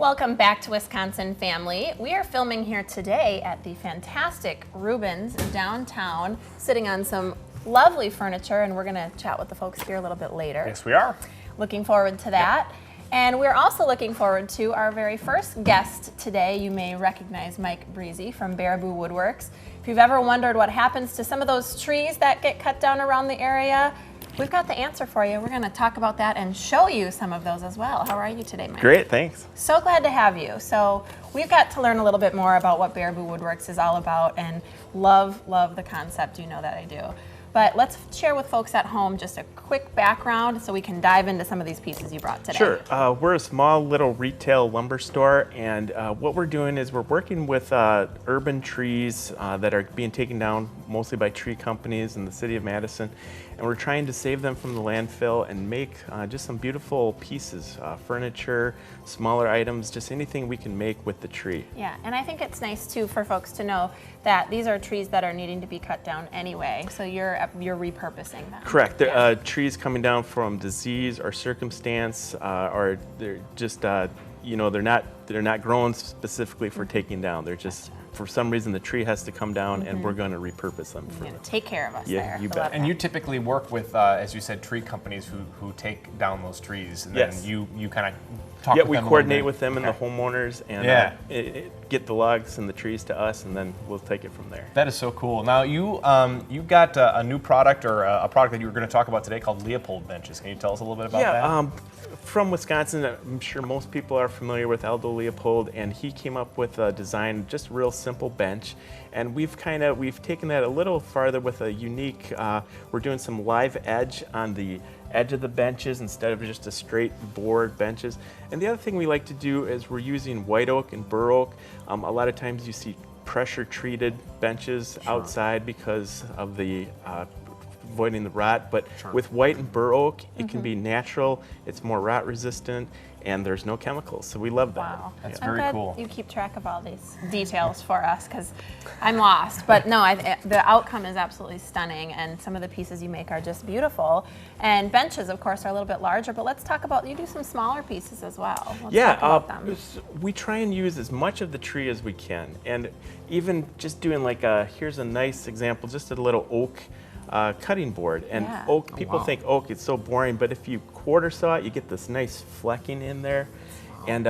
Welcome back to Wisconsin Family. We are filming here today at the fantastic Rubens downtown, sitting on some lovely furniture, and we're going to chat with the folks here a little bit later. Yes, we are. Looking forward to that. Yep. And we're also looking forward to our very first guest today. You may recognize Mike Breezy from Baraboo Woodworks. If you've ever wondered what happens to some of those trees that get cut down around the area, we've got the answer for you. We're going to talk about that and show you some of those as well. How are you today, Mike? Great, thanks. So glad to have you. So we've got to learn a little bit more about what Baraboo Woodworks is all about, and love the concept. You know that I do. But let's share with folks at home just a quick background so we can dive into some of these pieces you brought today. Sure. We're a small little retail lumber store, and what we're doing is we're working with urban trees that are being taken down mostly by tree companies in the city of Madison, and we're trying to save them from the landfill and make just some beautiful pieces, furniture, smaller items, just anything we can make with the tree. Yeah, and I think it's nice too for folks to know that these are trees that are needing to be cut down anyway, so you're repurposing them. Correct. They're trees coming down from disease or circumstance, or they're just you know, they're not grown specifically for taking down. They're just for some reason the tree has to come down, and we're going to repurpose them. You're going to take care of us there. Yeah, you bet. And you typically work with, as you said, tree companies who take down those trees, and then you kind of talk with them. Yeah, we coordinate with them and the homeowners, and get the logs and the trees to us, and then we'll take it from there. That is so cool. Now you got a new product, or a product that you were going to talk about today, called Leopold benches. Can you tell us a little bit about that? Yeah, from Wisconsin, I'm sure most people are familiar with Aldo Leopold, and he came up with a design, just a real simple bench, and we've taken that a little farther with a unique. We're doing some live edge on the edge of the benches instead of just a straight board benches. And the other thing we like to do is we're using white oak and bur oak. A lot of times you see pressure treated benches outside because of the avoiding the rot, but with white and bur oak, it can be natural, it's more rot resistant, and there's no chemicals, so we love that. Wow. That's I'm very glad cool. You keep track of all these details for us, because I'm lost. But no, the outcome is absolutely stunning, and some of the pieces you make are just beautiful. And benches, of course, are a little bit larger, but let's talk about, you do some smaller pieces as well. Let's talk about them. We try and use as much of the tree as we can, and even just doing like here's a nice example, just a little oak cutting board. And oak, people think oak is so boring, but if you quarter saw it, you get this nice flecking in there. And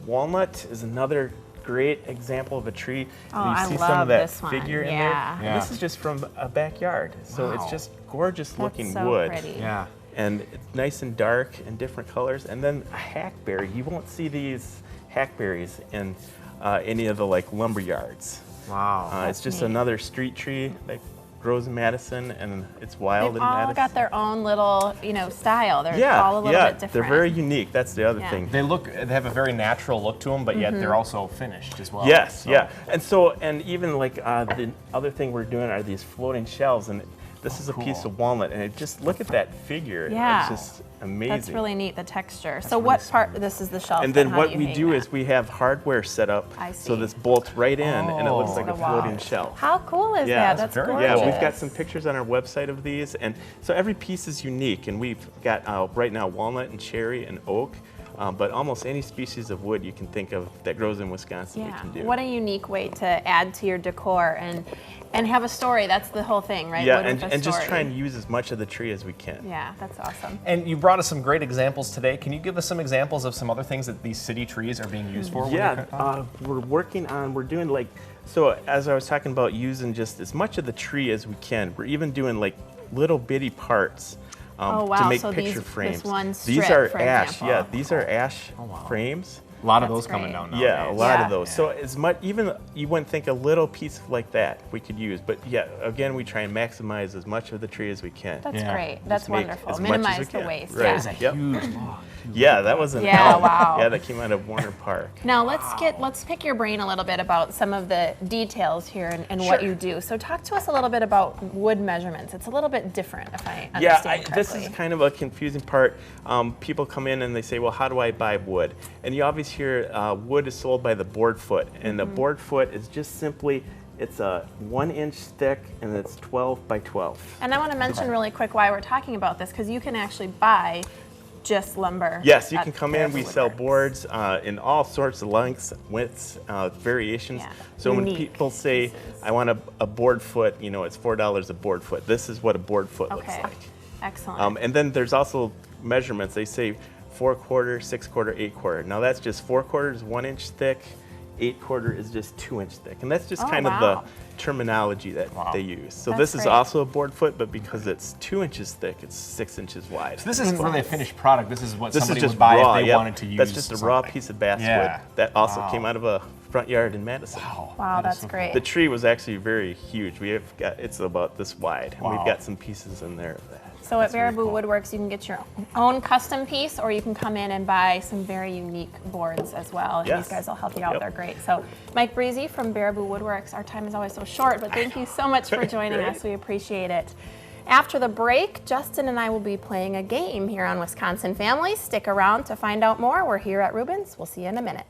walnut is another great example of a tree. Oh, you see some of that figure in there. And this is just from a backyard, so it's just gorgeous looking wood. Pretty. Yeah. And it's nice and dark and different colors. And then a hackberry, you won't see these hackberries in any of the like lumber yards. Wow. It's just another street tree that grows in Madison, and it's wild in Madison. They've all got their own little, style. They're all a little bit different. They're very unique. That's the other thing. They have a very natural look to them, but yet they're also finished as well. Yes, and even like the other thing we're doing are these floating shelves, and this is a piece of walnut, and just look at that figure. Yeah. It's just amazing. That's really neat, the texture. So what part, this is the shelf. And then what we do is we have hardware set up, so this bolts right in, and it looks like a floating shelf. How cool is that? That's very gorgeous. Yeah, we've got some pictures on our website of these, and so every piece is unique, and we've got right now walnut and cherry and oak, but almost any species of wood you can think of that grows in Wisconsin we can do. What a unique way to add to your decor and have a story. That's the whole thing, right? Yeah, and just try and use as much of the tree as we can. Yeah, that's awesome. And you brought us some great examples today. Can you give us some examples of some other things that these city trees are being used for? Yeah, we're doing like, so as I was talking about using just as much of the tree as we can, we're even doing like little bitty parts to make picture frames. This one strip, these are for ash, example. these are ash frames. A lot of those coming down now. Yeah, a lot of those. So as much, even you wouldn't think a little piece like that we could use, but again, we try and maximize as much of the tree as we can. That's great. That's wonderful. Minimize the waste. Right. That is a huge log. Yeah, that was an elm. Yeah, that came out of Warner Park. Now let's pick your brain a little bit about some of the details here and what you do. So talk to us a little bit about wood measurements. It's a little bit different, if I understand correctly. This is kind of a confusing part. People come in and they say, well, how do I buy wood? And you always hear wood is sold by the board foot, and the board foot is just simply, it's a 1 inch thick, and it's 12 by 12. And I want to mention really quick why we're talking about this, because you can actually buy just lumber. Yes, you at can come in. Baraboo We sell Woodworks. boards in all sorts of lengths, widths, variations. Yeah, So when unique people say, pieces. I want a board foot, you know, it's $4 a board foot. This is what a board foot looks Okay, like. excellent. And then there's also measurements. They say 4/4, 6/4, 8/4. Now that's just 4/4 is 1 inch thick, 8/4 is just 2 inch thick. And that's just Oh, kind of wow. the terminology that Wow. they use. So That's this is great. also a board foot, but because it's 2 inches thick, it's 6 inches wide. So this isn't really a finished product. This is what This is somebody just would buy raw. if they Yep. wanted to use. That's just a raw something. piece of basswood Yeah. that also Wow. came out of a front yard in Madison. Wow, Wow, that is that's so great. The tree was actually very huge. It's about this wide, and Wow. we've got some pieces in there of that. So at very Baraboo cool. Woodworks, you can get your own custom piece, or you can come in and buy some very unique boards as well. And Yes. these guys will help you out. Yep. They're great. So Mike Breezy from Baraboo Woodworks, our time is always so short, but thank you so much for joining Great. us. We appreciate it. After the break, Justin and I will be playing a game here on Wisconsin Family. Stick around to find out more. We're here at Rubens. We'll see you in a minute.